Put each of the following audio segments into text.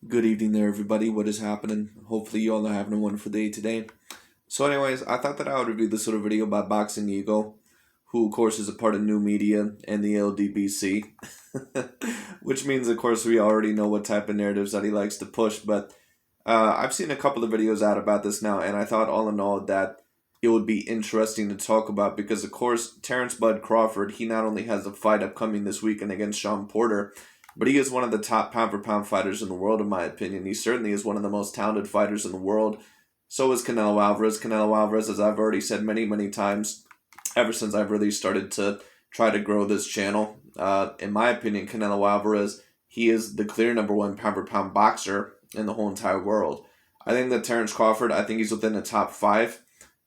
Good evening there, everybody. What is happening? Hopefully, you all are having a wonderful day today. So, anyways, I thought that I would review this little video about Boxing Eagle, who, of course, is a part of New Media and the LDBC, which means, of course, we already know what type of narratives that he likes to push. But I've seen a couple of videos out about this now, and I thought, all in all, that it would be interesting to talk about because, of course, Terence Bud Crawford, he not only has a fight upcoming this weekend against Sean Porter, but he is one of the top pound for pound fighters in the world, in my opinion. He certainly is one of the most talented fighters in the world. So is Canelo Alvarez. Canelo Alvarez, as I've already said many, many times, ever since I've really started to try to grow this channel, in my opinion, Canelo Alvarez, he is the clear number one pound for pound boxer in the whole entire world. I think that Terence Crawford, I think he's within the top five.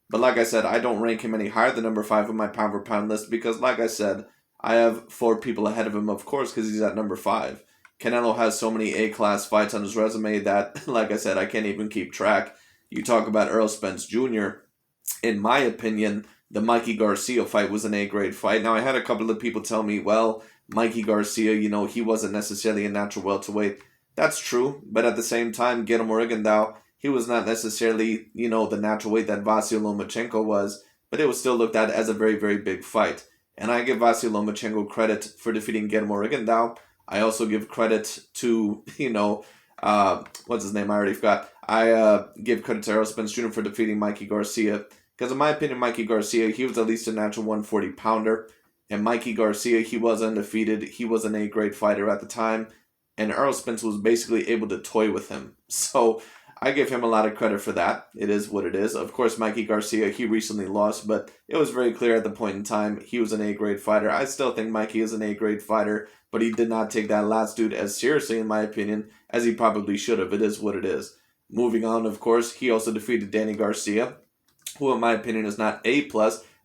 But like I said, I don't rank him any higher than number five on my pound for pound list because, like I said, I have four people ahead of him, of course, because he's at number five. Canelo has so many A-class fights on his resume that, like I said, I can't even keep track. You talk about Earl Spence Jr., in my opinion, the Mikey Garcia fight was an A-grade fight. Now, I had a couple of people tell me, well, Mikey Garcia, he wasn't necessarily a natural welterweight. That's true, but at the same time, Guillermo Rigondeaux, he was not necessarily, the natural weight that Vasyl Lomachenko was, but it was still looked at as a very, very big fight. And I give Vasyl Lomachenko credit for defeating Guillermo Rigondeaux. I also give credit to, what's his name? I already forgot. I give credit to Errol Spence Jr. for defeating Mikey Garcia. Because in my opinion, Mikey Garcia, he was at least a natural 140 pounder. And Mikey Garcia, he was undefeated. He was an A-grade fighter at the time. And Errol Spence was basically able to toy with him. So I give him a lot of credit for that. It is what it is. Of course, Mikey Garcia, he recently lost, but it was very clear at the point in time he was an A-grade fighter. I still think Mikey is an A-grade fighter, but he did not take that last dude as seriously, in my opinion, as he probably should have. It is what it is. Moving on, of course, he also defeated Danny Garcia, who in my opinion is not A+,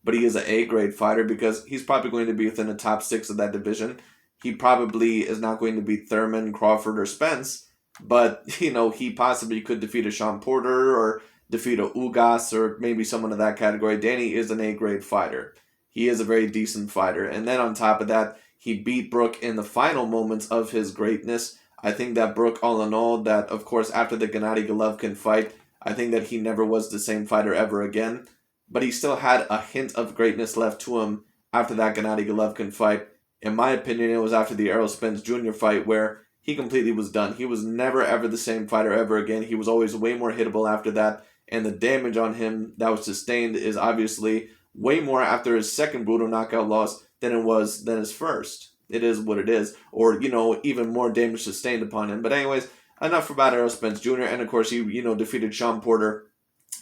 but he is an A-grade fighter because he's probably going to be within the top six of that division. He probably is not going to beat Thurman, Crawford, or Spence, but, he possibly could defeat a Sean Porter or defeat a Ugas or maybe someone in that category. Danny is an A-grade fighter. He is a very decent fighter. And then on top of that, he beat Brook in the final moments of his greatness. I think that Brook, all in all, that, of course, after the Gennady Golovkin fight, I think that he never was the same fighter ever again. But he still had a hint of greatness left to him after that Gennady Golovkin fight. In my opinion, it was after the Errol Spence Jr. fight where he completely was done. He was never ever the same fighter ever again. He was always way more hittable after that, and the damage on him that was sustained is obviously way more after his second brutal knockout loss than it was than his first. It is what it is, or even more damage sustained upon him. But anyways, enough about Errol Spence Jr. And of course, he defeated Sean Porter,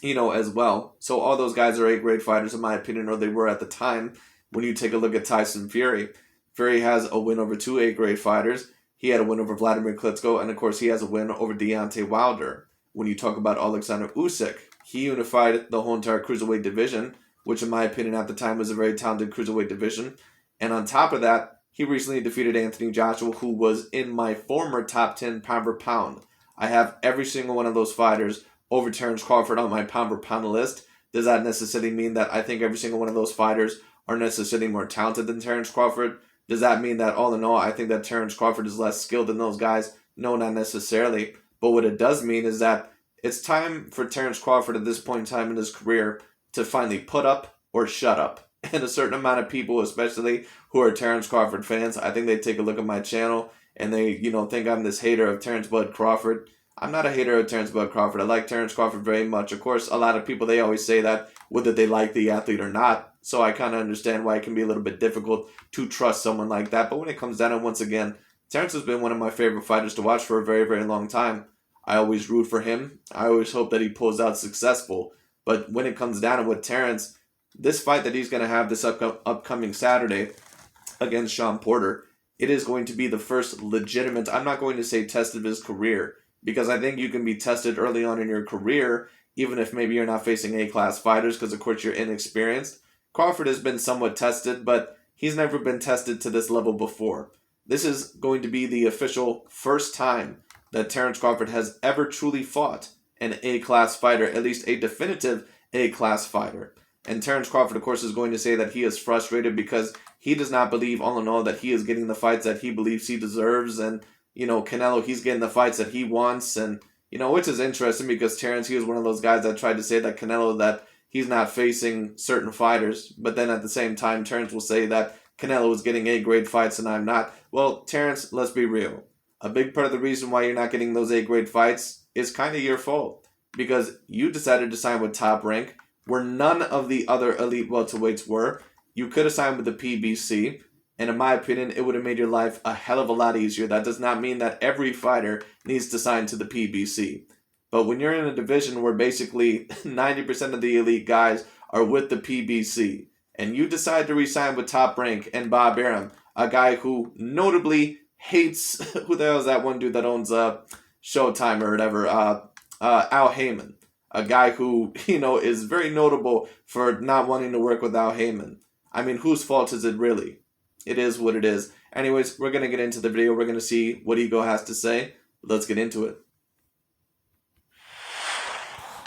as well. So all those guys are A-grade fighters in my opinion, or they were at the time. When you take a look at Tyson Fury, Fury has a win over two A-grade fighters. He had a win over Vladimir Klitschko, and of course he has a win over Deontay Wilder. When you talk about Alexander Usyk, he unified the whole entire cruiserweight division, which in my opinion at the time was a very talented cruiserweight division. And on top of that, he recently defeated Anthony Joshua, who was in my former top 10 pound for pound. I have every single one of those fighters over Terence Crawford on my pound for pound list. Does that necessarily mean that I think every single one of those fighters are necessarily more talented than Terence Crawford? Does that mean that all in all, I think that Terence Crawford is less skilled than those guys? No, not necessarily. But what it does mean is that it's time for Terence Crawford at this point in time in his career to finally put up or shut up. And a certain amount of people, especially who are Terence Crawford fans, I think they take a look at my channel and they, think I'm this hater of Terence Bud Crawford. I'm not a hater of Terence Bud Crawford. I like Terence Crawford very much. Of course, a lot of people, they always say that whether they like the athlete or not. So I kind of understand why it can be a little bit difficult to trust someone like that. But when it comes down to, once again, Terence has been one of my favorite fighters to watch for a very, very long time. I always root for him. I always hope that he pulls out successful. But when it comes down to with Terence, this fight that he's going to have this upcoming Saturday against Sean Porter, it is going to be the first legitimate, I'm not going to say test of his career, because I think you can be tested early on in your career, even if maybe you're not facing A-class fighters, because of course you're inexperienced. Crawford has been somewhat tested, but he's never been tested to this level before. This is going to be the official first time that Terence Crawford has ever truly fought an A-class fighter, at least a definitive A-class fighter. And Terence Crawford, of course, is going to say that he is frustrated because he does not believe, all in all, that he is getting the fights that he believes he deserves. And, Canelo, he's getting the fights that he wants, and which is interesting because Terence, he was one of those guys that tried to say that Canelo, that he's not facing certain fighters, but then at the same time, Terence will say that Canelo is getting A-grade fights and I'm not. Well, Terence, let's be real. A big part of the reason why you're not getting those A-grade fights is kind of your fault because you decided to sign with Top Rank, where none of the other elite welterweights were. You could have signed with the PBC, and in my opinion, it would have made your life a hell of a lot easier. That does not mean that every fighter needs to sign to the PBC. But when you're in a division where basically 90% of the elite guys are with the PBC, and you decide to resign with Top Rank and Bob Arum, a guy who notably hates, who the hell is that one dude that owns Showtime or whatever, Al Heyman, a guy who, is very notable for not wanting to work with Al Heyman. I mean, whose fault is it really? It is what it is. Anyways, we're going to get into the video. We're going to see what Ego has to say. Let's get into it.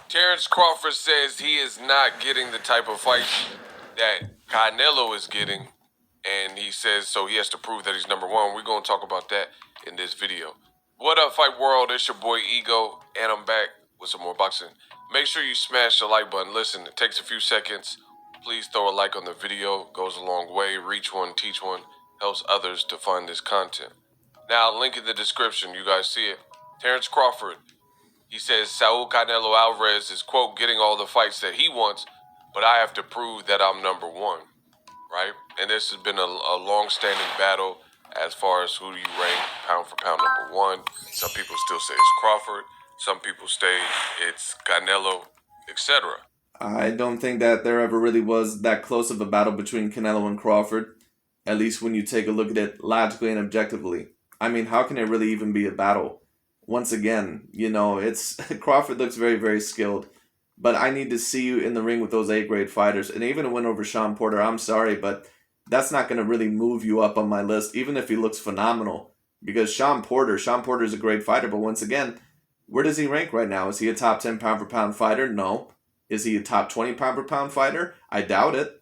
Terence Crawford says he is not getting the type of fights that Canelo is getting, and he says so he has to prove that he's number one. We're going to talk about that in this video. What up, Fight World? It's your boy Ego, and I'm back with some more boxing. Make sure you smash the like button. Listen, it takes a few seconds. Please throw a like on the video. It goes a long way. Reach one, teach one. Helps others to find this content. Now, link in the description. You guys see it. Terence Crawford. He says Saul Canelo Alvarez is, quote, getting all the fights that he wants, but I have to prove that I'm number one, right? And this has been a long-standing battle as far as who do you rank pound for pound number one. Some people still say it's Crawford. Some people say it's Canelo, etc. I don't think that there ever really was that close of a battle between Canelo and Crawford, at least when you take a look at it logically and objectively. I mean, how can it really even be a battle? Once again, it's Crawford looks very, very skilled, but I need to see you in the ring with those A-grade fighters. And even a win over Sean Porter, I'm sorry, but that's not going to really move you up on my list, even if he looks phenomenal. Because Sean Porter is a great fighter, but once again, where does he rank right now? Is he a top 10 pound for pound fighter? No. Is he a top 20 pound for pound fighter? I doubt it.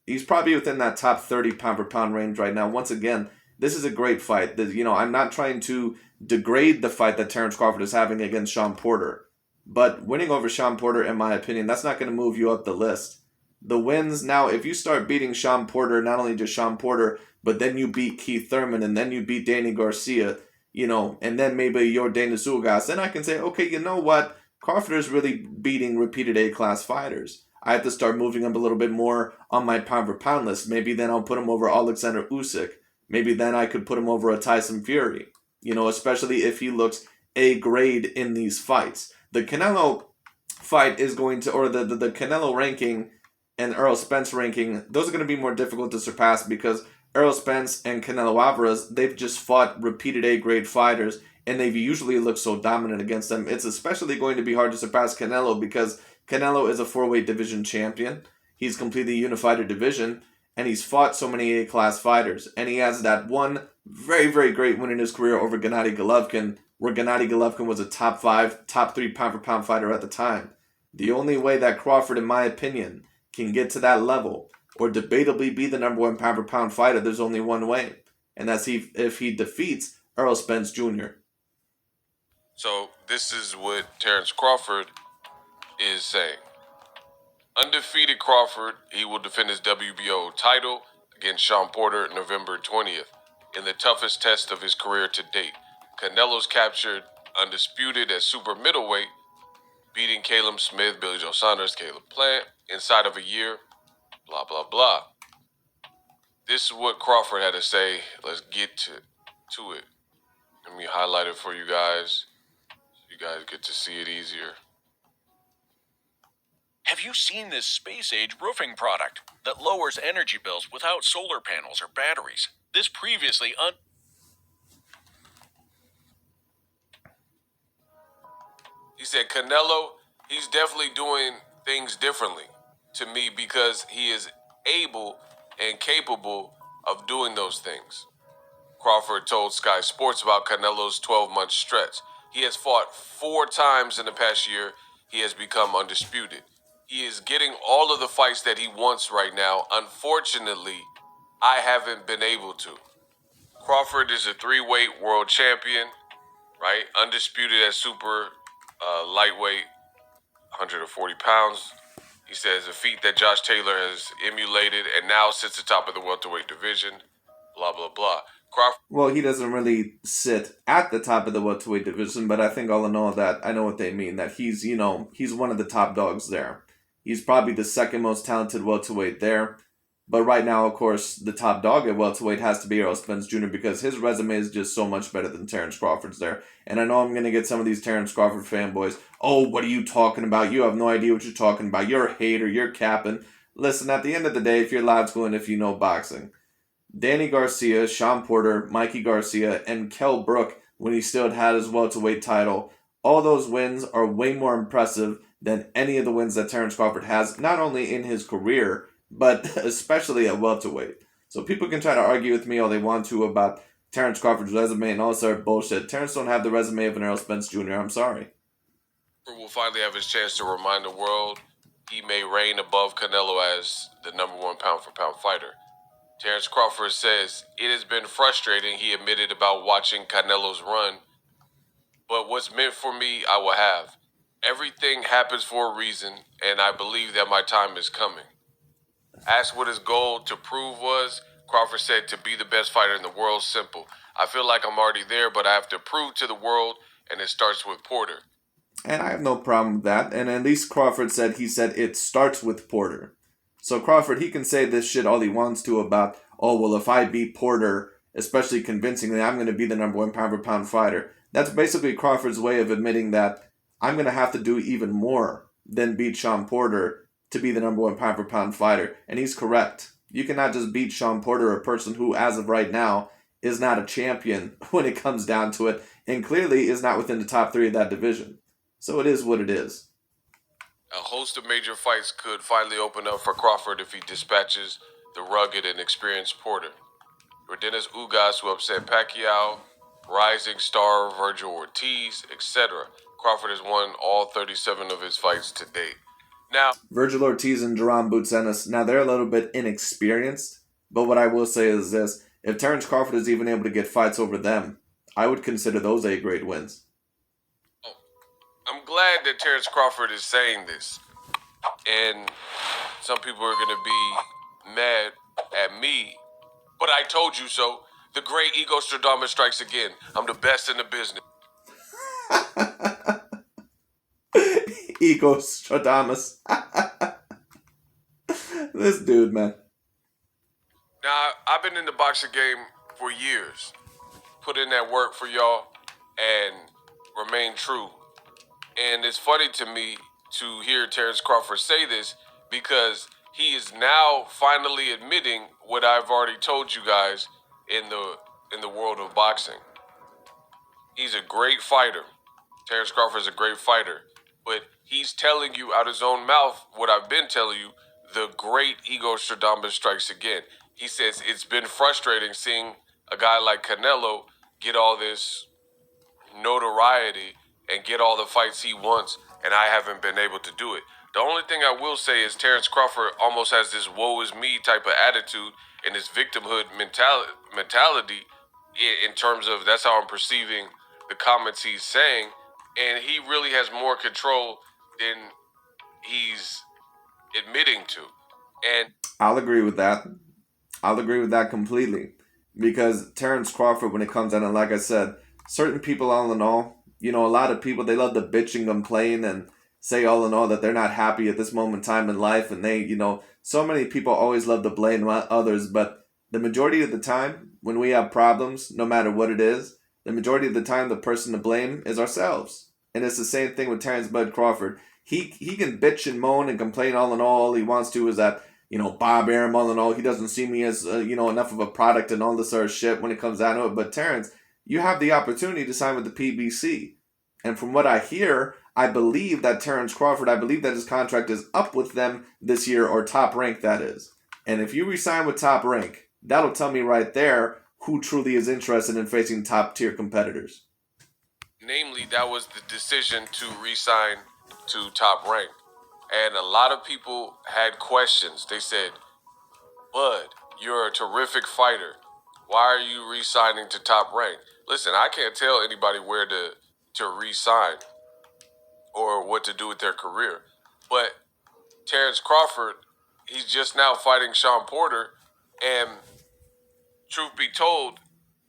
He's probably within that top 30 pound for pound range right now. Once again, this is a great fight. I'm not trying to degrade the fight that Terence Crawford is having against Sean Porter. But winning over Sean Porter, in my opinion, that's not going to move you up the list. The wins, now, if you start beating Sean Porter, not only just Sean Porter, but then you beat Keith Thurman, and then you beat Danny Garcia, and then maybe you're Dana Zugas, then I can say, okay, you know what? Crawford is really beating repeated A-class fighters. I have to start moving up a little bit more on my pound for pound list. Maybe then I'll put him over Alexander Usyk. Maybe then I could put him over a Tyson Fury. Especially if he looks A-grade in these fights. The Canelo fight is going to, or the Canelo ranking and Errol Spence ranking, those are going to be more difficult to surpass because Errol Spence and Canelo Alvarez, they've just fought repeated A-grade fighters, and they've usually looked so dominant against them. It's especially going to be hard to surpass Canelo because Canelo is a 4-weight division champion. He's completely unified a division, and he's fought so many A-class fighters. And he has that one very, very great win in his career over Gennady Golovkin, where Gennady Golovkin was a top 5, top 3 pound for pound fighter at the time. The only way that Crawford, in my opinion, can get to that level or debatably be the number 1 pound for pound fighter, there's only one way. And that's if he defeats Errol Spence Jr. So this is what Terence Crawford is saying. Undefeated Crawford, he will defend his WBO title against Sean Porter November 20th in the toughest test of his career to date. Canelo's captured undisputed at super middleweight, beating Caleb Smith, Billy Joe Saunders, Caleb Plant inside of a year, blah, blah, blah. This is what Crawford had to say. Let's get to it. Let me highlight it for you guys so you guys get to see it easier. Have you seen this space-age roofing product that lowers energy bills without solar panels or batteries? This previously He said Canelo, he's definitely doing things differently to me because he is able and capable of doing those things. Crawford told Sky Sports about Canelo's 12-month stretch. He has fought 4 times in the past year. He has become undisputed. He is getting all of the fights that he wants right now. Unfortunately, I haven't been able to. Crawford is a 3-weight world champion, right? Undisputed at super lightweight, 140 pounds. He says a feat that Josh Taylor has emulated and now sits atop of the welterweight division. Blah, blah, blah. Crawford. Well, he doesn't really sit at the top of the welterweight division, but I think all in all that I know what they mean. That he's, he's one of the top dogs there. He's probably the second most talented welterweight there. But right now, of course, the top dog at welterweight has to be Errol Spence Jr. because his resume is just so much better than Terence Crawford's there. And I know I'm going to get some of these Terence Crawford fanboys. Oh, what are you talking about? You have no idea what you're talking about. You're a hater. You're capping. Listen, at the end of the day, if you're logical and if you know boxing, Danny Garcia, Sean Porter, Mikey Garcia, and Kell Brook, when he still had his welterweight title, all those wins are way more impressive than any of the wins that Terence Crawford has, not only in his career, but especially at welterweight. So people can try to argue with me all they want to about Terence Crawford's resume and all this other bullshit. Terence don't have the resume of an Errol Spence Jr. I'm sorry. Will finally have his chance to remind the world he may reign above Canelo as the #1 pound-for-pound fighter. Terence Crawford says, it has been frustrating, he admitted, about watching Canelo's run. But what's meant for me, I will have. Everything happens for a reason, and I believe that my time is coming. Asked what his goal to prove was, Crawford said, to be the best fighter in the world, simple. I feel like I'm already there, but I have to prove to the world, and it starts with Porter. And I have no problem with that. And at least Crawford said, it starts with Porter. So Crawford, he can say this shit all he wants to about, oh, well, if I beat Porter, especially convincingly, I'm going to be the #1 pound-for-pound fighter. That's basically Crawford's way of admitting that I'm going to have to do even more than beat Sean Porter to be the #1 pound-for-pound fighter. And he's correct. You cannot just beat Sean Porter, a person who, as of right now, is not a champion when it comes down to it, and clearly is not within the top 3 of that division. So it is what it is. A host of major fights could finally open up for Crawford if he dispatches the rugged and experienced Porter. Yordenis Ugas, who upset Pacquiao, rising star Virgil Ortiz, etc. Crawford has won all 37 of his fights to date. Now, Virgil Ortiz and Jerome Boutsenis, now they're a little bit inexperienced, but what I will say is this. If Terence Crawford is even able to get fights over them, I would consider those A-grade wins. I'm glad that Terence Crawford is saying this. And some people are going to be mad at me. But I told you so. The great Ego Stradamus strikes again. I'm the best in the business. Ego Stradamus. This dude, man. Now, I've been in the boxing game for years. Put in that work for y'all and remain true. And it's funny to me to hear Terence Crawford say this because he is now finally admitting what I've already told you guys in the world of boxing. He's a great fighter. Terence Crawford is a great fighter. But he's telling you out his own mouth what I've been telling you, the great Ego Stradamus strikes again. He says it's been frustrating seeing a guy like Canelo get all this notoriety and get all the fights he wants, and I haven't been able to do it. The only thing I will say is Terence Crawford almost has this woe is me type of attitude and this victimhood mentality in terms of that's how I'm perceiving the comments he's saying, and he really has more control than he's admitting to. And I'll agree with that. I'll agree with that completely. Because Terence Crawford, when it comes down, and like I said, certain people all in all, a lot of people, they love to bitch and complain and say all in all that they're not happy at this moment in time in life. And they, so many people always love to blame others. But the majority of the time, when we have problems, no matter what it is, the majority of the time, the person to blame is ourselves. And it's the same thing with Terence Bud Crawford. He can bitch and moan and complain all in all he wants to is that, Bob Arum all in all, he doesn't see me as, enough of a product and all this sort of shit when it comes down to it. But Terence, you have the opportunity to sign with the PBC. And from what I hear, I believe that Terence Crawford, I believe that his contract is up with them this year, or Top Rank, that is. And if you resign with Top Rank, that'll tell me right there who truly is interested in facing top-tier competitors. Namely, that was the decision to re-sign to Top Rank. And a lot of people had questions. They said, Bud, you're a terrific fighter. Why are you re-signing to Top Rank? Listen, I can't tell anybody where to re-sign or what to do with their career. But Terence Crawford, he's just now fighting Sean Porter, and truth be told,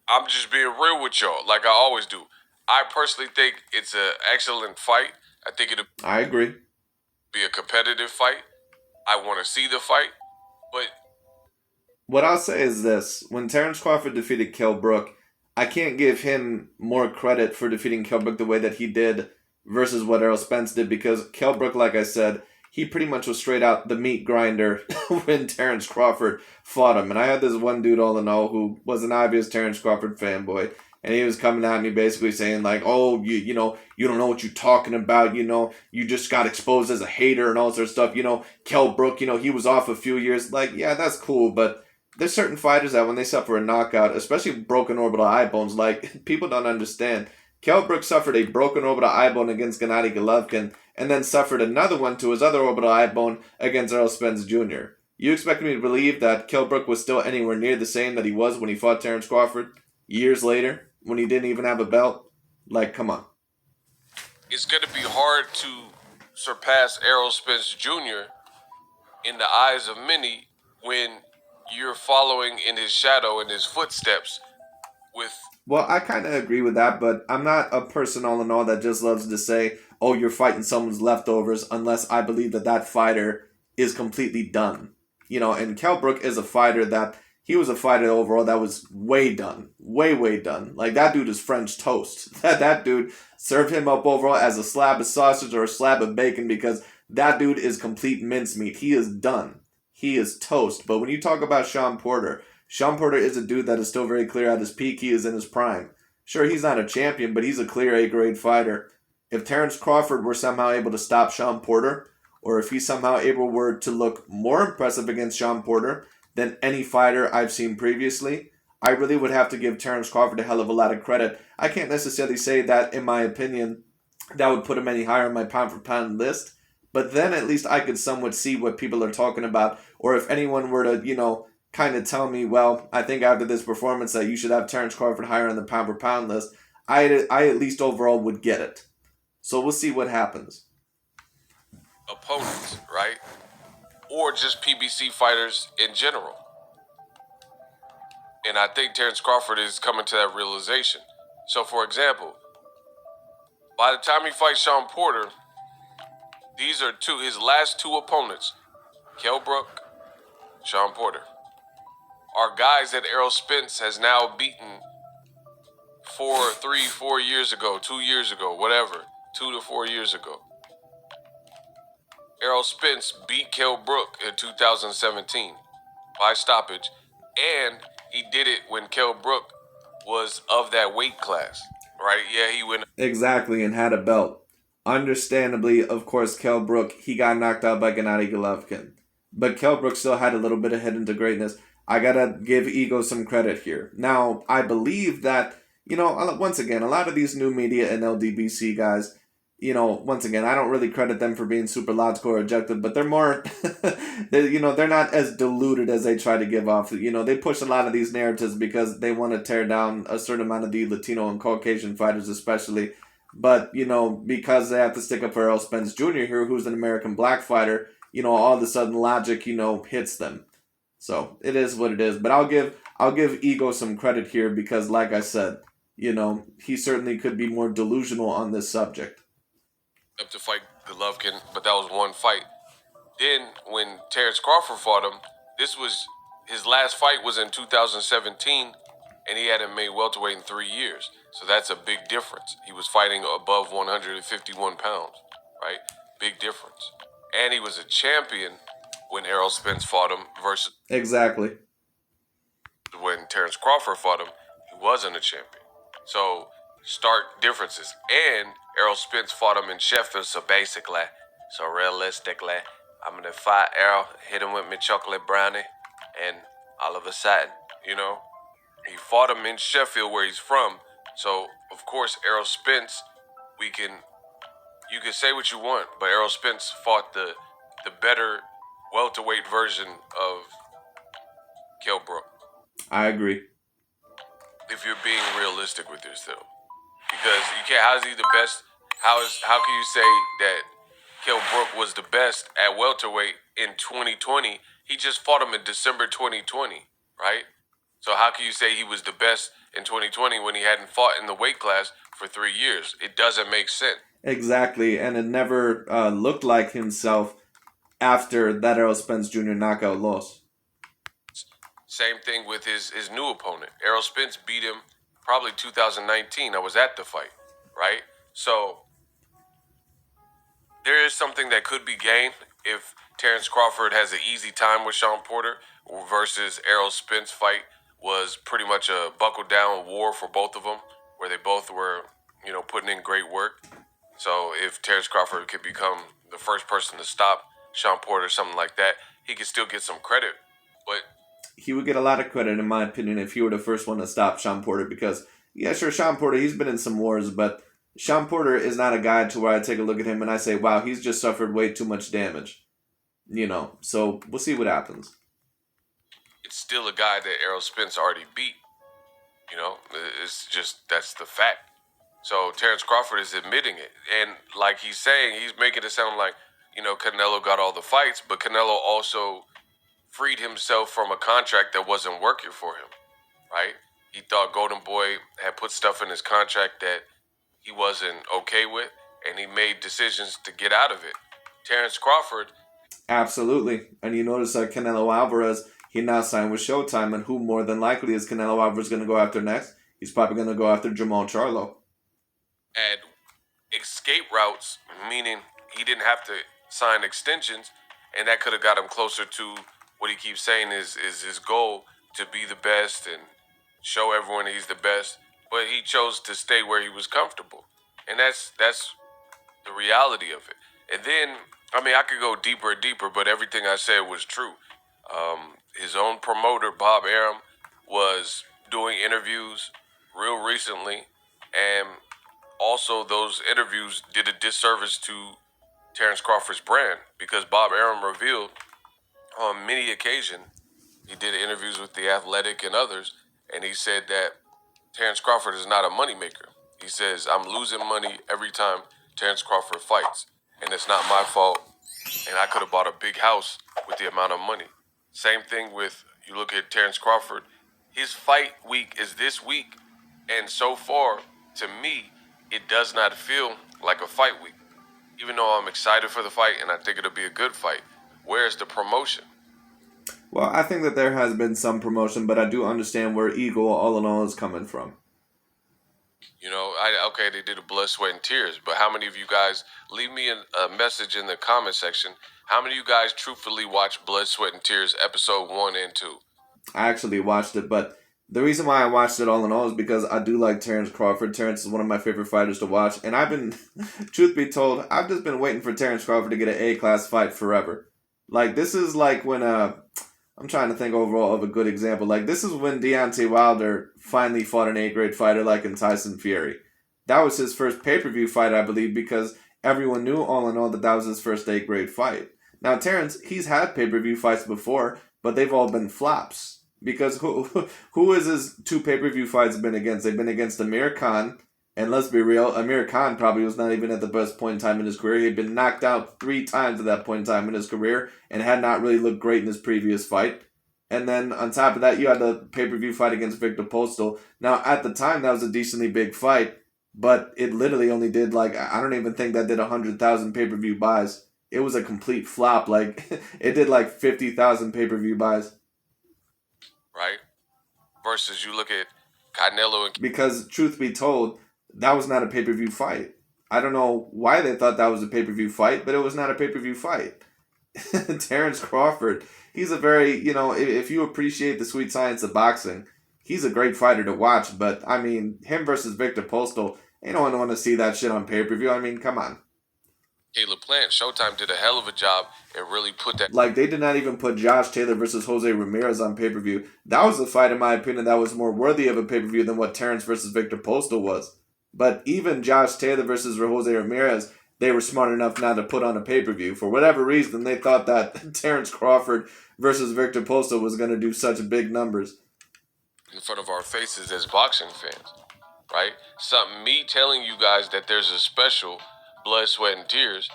I'm just being real with y'all, like I always do. I personally think it's an excellent fight. I think it'll I agree. be a competitive fight. I want to see the fight, but What I'll say is this: when Terence Crawford defeated Kell Brook, I can't give him more credit for defeating Kell Brook the way that he did versus what Errol Spence did, because Kell Brook, like I said, he pretty much was straight out the meat grinder when Terence Crawford fought him. And I had this one dude, all in all, who was an obvious Terence Crawford fanboy, and he was coming at me basically saying like, "Oh, you know, you don't know what you're talking about. You know, you just got exposed as a hater and all sort of stuff. You know, Kell Brook, you know, he was off a few years. Like, yeah, that's cool, but." There's certain fighters that when they suffer a knockout, especially broken orbital eye bones, like, people don't understand. Kell Brook suffered a broken orbital eye bone against Gennady Golovkin, and then suffered another one to his other orbital eye bone against Errol Spence Jr. You expect me to believe that Kell Brook was still anywhere near the same that he was when he fought Terence Crawford years later, when he didn't even have a belt? Like, come on. it's going to be hard to surpass Errol Spence Jr. in the eyes of many when you're following in his shadow, in his footsteps with Well, I kind of agree with that, but I'm not a person all in all that just loves to say, oh, you're fighting someone's leftovers, unless I believe that that fighter is completely done. You know, and Kell Brook is a fighter that, he was a fighter overall that was way done. Way, way done. Like, that dude is French toast. That dude, served him up overall as a slab of sausage or a slab of bacon, because that dude is complete mincemeat. He is done. He is toast. But when you talk about Sean Porter is a dude that is still very clear at his peak. He is in his prime. Sure, he's not a champion, but he's a clear A-grade fighter. If Terence Crawford were somehow able to stop Sean Porter, or if he somehow were to look more impressive against Sean Porter than any fighter I've seen previously, I really would have to give Terence Crawford a hell of a lot of credit. I can't necessarily say that, in my opinion, that would put him any higher on my pound-for-pound list, but then at least I could somewhat see what people are talking about, or if anyone were to, kind of tell me, well, I think after this performance that you should have Terence Crawford higher on the pound for pound list, I at least overall would get it. So we'll see what happens. opponents, right? Or just PBC fighters in general. And I think Terence Crawford is coming to that realization. So, for example, by the time he fights Sean Porter, these are his last two opponents, Kell Brook, Sean Porter, are guys that Errol Spence has now beaten 4 years ago, 2 years ago, whatever, 2 to 4 years ago. Errol Spence beat Kell Brook in 2017 by stoppage, and he did it when Kell Brook was of that weight class, right? Yeah, he went. Exactly, and had a belt. Understandably, of course, Kell Brook, he got knocked out by Gennady Golovkin. But Kell Brook still had a little bit of hidden to greatness. I gotta give Ego some credit here. Now, I believe that, once again, a lot of these new media and LDBC guys, once again, I don't really credit them for being super logical or objective, but they're more, they're not as diluted as they try to give off. They push a lot of these narratives because they want to tear down a certain amount of the Latino and Caucasian fighters especially. But, because they have to stick up for Errol Spence Jr. here, who's an American black fighter, all of a sudden logic, hits them. So it is what it is. But I'll give Ego some credit here because, like I said, he certainly could be more delusional on this subject. Up to fight Golovkin, but that was one fight. Then when Terence Crawford fought him, his last fight was in 2017, and he hadn't made welterweight in 3 years. So that's a big difference. He was fighting above 151 pounds, right? Big difference. And he was a champion when Errol Spence fought him versus Exactly. when Terence Crawford fought him, he wasn't a champion. So stark differences. And Errol Spence fought him in Sheffield, so realistically, I'm gonna fight Errol, hit him with my chocolate brownie, and all of a sudden, he fought him in Sheffield where he's from. So of course Errol Spence, you can say what you want, but Errol Spence fought the better welterweight version of Kell Brook. I agree. if you're being realistic with yourself. Because you can't. How's he the best? How can you say that Kell Brook was the best at welterweight in 2020? He just fought him in December 2020, right? So how can you say he was the best in 2020 when he hadn't fought in the weight class for 3 years? It doesn't make sense. Exactly, and it never looked like himself after that Errol Spence Jr. knockout loss. Same thing with his new opponent. Errol Spence beat him probably 2019. I was at the fight, right? So there is something that could be gained if Terence Crawford has an easy time with Sean Porter versus Errol Spence fight was pretty much a buckle down war for both of them, where they both were, putting in great work. So if Terence Crawford could become the first person to stop Sean Porter, something like that, he could still get some credit. But he would get a lot of credit, in my opinion, if he were the first one to stop Sean Porter. Because, yeah, sure, Sean Porter, he's been in some wars, but Sean Porter is not a guy to where I take a look at him and I say, wow, he's just suffered way too much damage. So we'll see what happens. It's still a guy that Errol Spence already beat. It's just, that's the fact. So Terence Crawford is admitting it. And like he's saying, he's making it sound like, Canelo got all the fights, but Canelo also freed himself from a contract that wasn't working for him, right? He thought Golden Boy had put stuff in his contract that he wasn't okay with, and he made decisions to get out of it. Terence Crawford. Absolutely. And you notice that Canelo Alvarez, he now signed with Showtime, and who more than likely is Canelo Alvarez going to go after next? He's probably going to go after Jamal Charlo. Had escape routes, meaning he didn't have to sign extensions, and that could have got him closer to what he keeps saying is his goal, to be the best and show everyone he's the best. But he chose to stay where he was comfortable. And that's the reality of it. And then, I could go deeper and deeper, but everything I said was true. His own promoter, Bob Arum, was doing interviews real recently, and also those interviews did a disservice to Terence Crawford's brand, because Bob Arum revealed on many occasions, he did interviews with The Athletic and others, and he said that Terence Crawford is not a moneymaker. He says, I'm losing money every time Terence Crawford fights, and it's not my fault, and I could have bought a big house with the amount of money. Same thing with, you look at Terence Crawford, his fight week is this week, and so far, to me, it does not feel like a fight week. Even though I'm excited for the fight and I think it'll be a good fight, where's the promotion? Well, I think that there has been some promotion, but I do understand where Eagle all in all is coming from. Okay, they did a blood, sweat, and tears, but how many of you guys, leave me a message in the comment section, how many of you guys truthfully watched Blood, Sweat, and Tears episode 1 and 2? I actually watched it, but the reason why I watched it all in all is because I do like Terence Crawford. Terence is one of my favorite fighters to watch, and I've been, truth be told, I've just been waiting for Terence Crawford to get an A-class fight forever. Like, this is like when, I'm trying to think overall of a good example. Like, this is when Deontay Wilder finally fought an A-grade fighter like in Tyson Fury. That was his first pay-per-view fight, I believe, because everyone knew all in all that was his first A-grade fight. Now, Terence, he's had pay-per-view fights before, but they've all been flops. Because who is his 2 pay-per-view fights been against? They've been against Amir Khan, and let's be real, Amir Khan probably was not even at the best point in time in his career. He had been knocked out 3 times at that point in time in his career, and had not really looked great in his previous fight. And then on top of that, you had the pay-per-view fight against Victor Postal. Now, at the time, that was a decently big fight, but it literally only did, I don't even think that did 100,000 pay-per-view buys. It was a complete flop. It did 50,000 pay-per-view buys. Right? Versus you look at Canelo and... Because, truth be told, that was not a pay-per-view fight. I don't know why they thought that was a pay-per-view fight, but it was not a pay-per-view fight. Terence Crawford, he's a very, if you appreciate the sweet science of boxing, he's a great fighter to watch, but, him versus Victor Postal, ain't no one want to see that shit on pay-per-view. Come on. Caleb Plant, Showtime did a hell of a job and really put that... They did not even put Josh Taylor versus Jose Ramirez on pay-per-view. That was a fight, in my opinion, that was more worthy of a pay-per-view than what Terence versus Victor Postal was. But even Josh Taylor versus Jose Ramirez, they were smart enough not to put on a pay-per-view. For whatever reason, they thought that Terence Crawford versus Victor Postal was going to do such big numbers. in front of our faces as boxing fans, right? Something me telling you guys that there's a special Blood, Sweat, and Tears.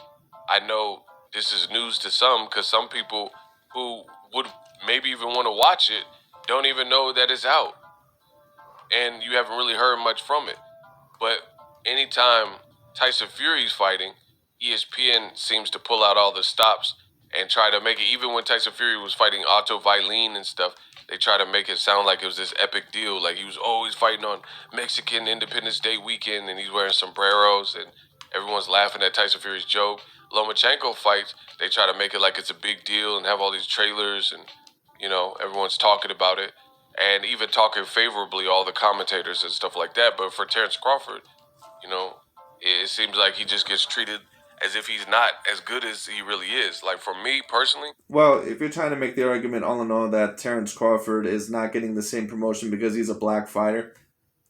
I know this is news to some because some people who would maybe even want to watch it don't even know that it's out, and you haven't really heard much from it. But anytime Tyson Fury's fighting, ESPN seems to pull out all the stops and try to make it. Even when Tyson Fury was fighting Otto Vailin and stuff, they try to make it sound like it was this epic deal. Like he was always fighting on Mexican Independence Day weekend, and he's wearing sombreros, and everyone's laughing at Tyson Fury's joke. Lomachenko fights, they try to make it like it's a big deal and have all these trailers, and everyone's talking about it and even talking favorably, all the commentators and stuff like that. But for Terence Crawford, it seems like he just gets treated as if he's not as good as he really is. Like for me personally, Well, if you're trying to make the argument all in all that Terence Crawford is not getting the same promotion because he's a black fighter,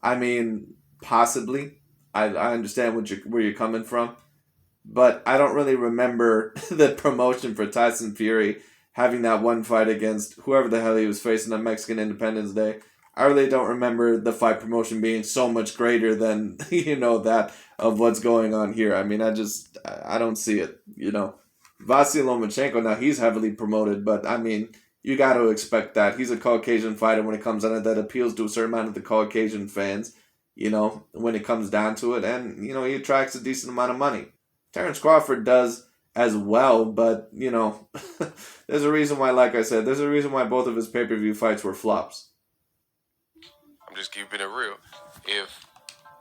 I mean, possibly. I understand where you're coming from, but I don't really remember the promotion for Tyson Fury having that one fight against whoever the hell he was facing on Mexican Independence Day. I really don't remember the fight promotion being so much greater than that of what's going on here. I mean, I don't see it. Vasyl Lomachenko, now he's heavily promoted, but I mean, you got to expect that he's a Caucasian fighter when it comes down to that appeals to a certain amount of the Caucasian fans. When it comes down to it, and he attracts a decent amount of money. Terence Crawford does as well, but there's a reason why, like I said, there's a reason why both of his pay-per-view fights were flops. I'm just keeping it real. If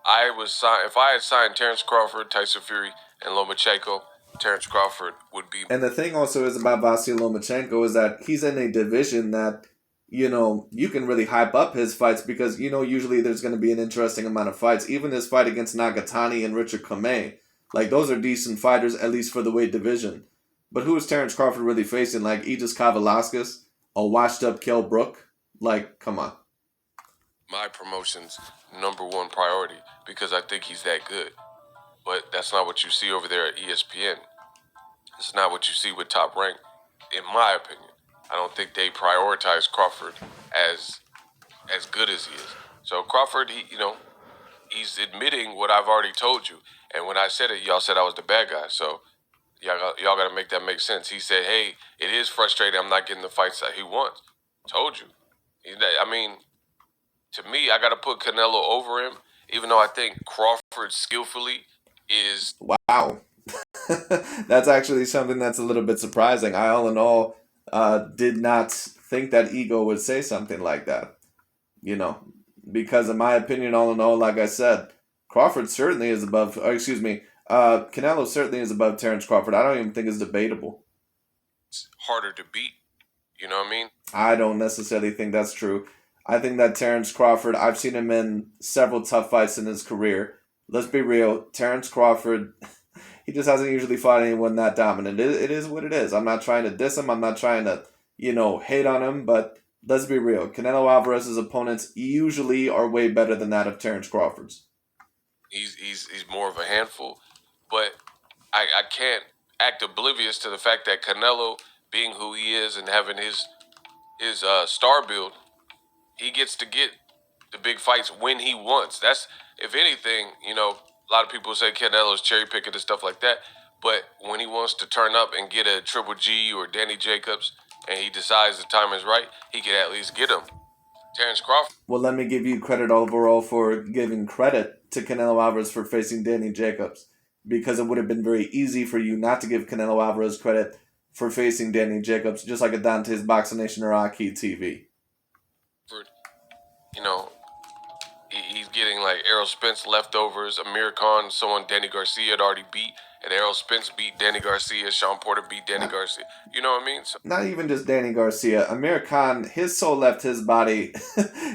if I had signed Terence Crawford, Tyson Fury, and Lomachenko, Terence Crawford would be. And the thing also is about Vasyl Lomachenko is that he's in a division that you can really hype up his fights because usually there's going to be an interesting amount of fights. Even his fight against Nagatani and Richard Kamei, like those are decent fighters at least for the weight division. But who is Terence Crawford really facing? Like Aegis Kavalauskas, a washed up Kell Brook? Like, come on. My promotion's #1 priority because I think he's that good. But that's not what you see over there at ESPN. It's not what you see with Top Rank, in my opinion. I don't think they prioritize Crawford as good as he is. So Crawford, he's admitting what I've already told you. And when I said it, y'all said I was the bad guy. So y'all got to make that make sense. He said, hey, it is frustrating. I'm not getting the fights that he wants. Told you. I mean, to me, I got to put Canelo over him, even though I think Crawford skillfully is. Wow. That's actually something that's a little bit surprising. I, all in all, did not think that Ego would say something like that. Because in my opinion, all in all, like I said, Crawford certainly is above, Canelo certainly is above Terence Crawford. I don't even think it's debatable. It's harder to beat. You know what I mean? I don't necessarily think that's true. I think that Terence Crawford, I've seen him in several tough fights in his career. Let's be real. Terence Crawford, he just hasn't usually fought anyone that dominant. It is what it is. I'm not trying to diss him. I'm not trying to, hate on him. But let's be real. Canelo Alvarez's opponents usually are way better than that of Terence Crawford's. He's more of a handful. But I can't act oblivious to the fact that Canelo, being who he is and having his star build, he gets to get the big fights when he wants. That's, if anything, a lot of people say Canelo's cherry picking and stuff like that. But when he wants to turn up and get a Triple G or Danny Jacobs, and he decides the time is right, he can at least get him. Terence Crawford. Well, let me give you credit overall for giving credit to Canelo Alvarez for facing Danny Jacobs, because it would have been very easy for you not to give Canelo Alvarez credit for facing Danny Jacobs, just like a Dante's Boxing Nation or Aki TV. He's getting like Errol Spence leftovers, Amir Khan, someone Danny Garcia had already beat, and Errol Spence beat Danny Garcia, Sean Porter beat Danny Garcia. You know what I mean? So, not even just Danny Garcia. Amir Khan, his soul left his body.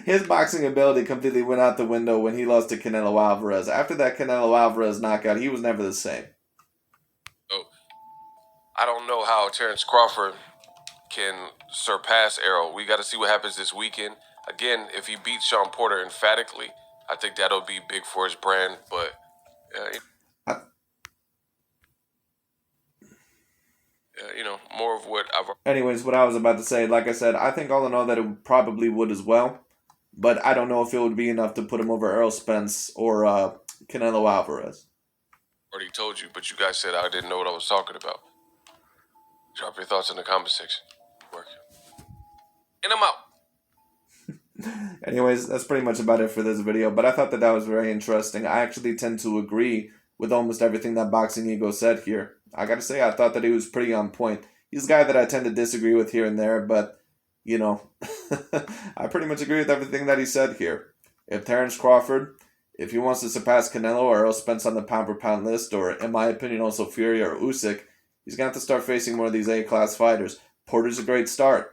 His boxing ability completely went out the window when he lost to Canelo Alvarez. After that Canelo Alvarez knockout, he was never the same. Oh, I don't know how Terence Crawford can surpass Errol. We got to see what happens this weekend. Again, if he beats Sean Porter emphatically, I think that'll be big for his brand. But, more of what I've. Anyways, what I was about to say, like I said, I think all in all that it probably would as well. but I don't know if it would be enough to put him over Errol Spence or Canelo Alvarez. Already told you, but you guys said I didn't know what I was talking about. Drop your thoughts in the comment section. Work. And I'm out. Anyways, that's pretty much about it for this video, but I thought that was very interesting. I actually tend to agree with almost everything that Boxing Ego said here. I gotta say, I thought that he was pretty on point. He's a guy that I tend to disagree with here and there, but, you know, I pretty much agree with everything that he said here. If Terence Crawford, if he wants to surpass Canelo or Errol Spence on the pound-for-pound list, or in my opinion also Fury or Usyk, he's going to have to start facing more of these A-class fighters. Porter's a great start,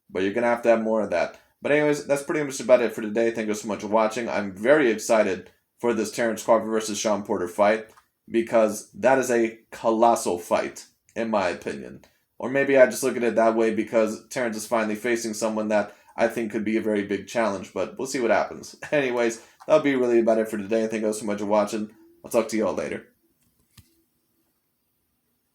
but you're going to have more of that. But anyways, that's pretty much about it for today. Thank you so much for watching. I'm very excited for this Terence Crawford versus Sean Porter fight, because that is a colossal fight, in my opinion. Or maybe I just look at it that way because Terence is finally facing someone that I think could be a very big challenge, but we'll see what happens. Anyways, that'll be really about it for today. Thank you so much for watching. I'll talk to you all later.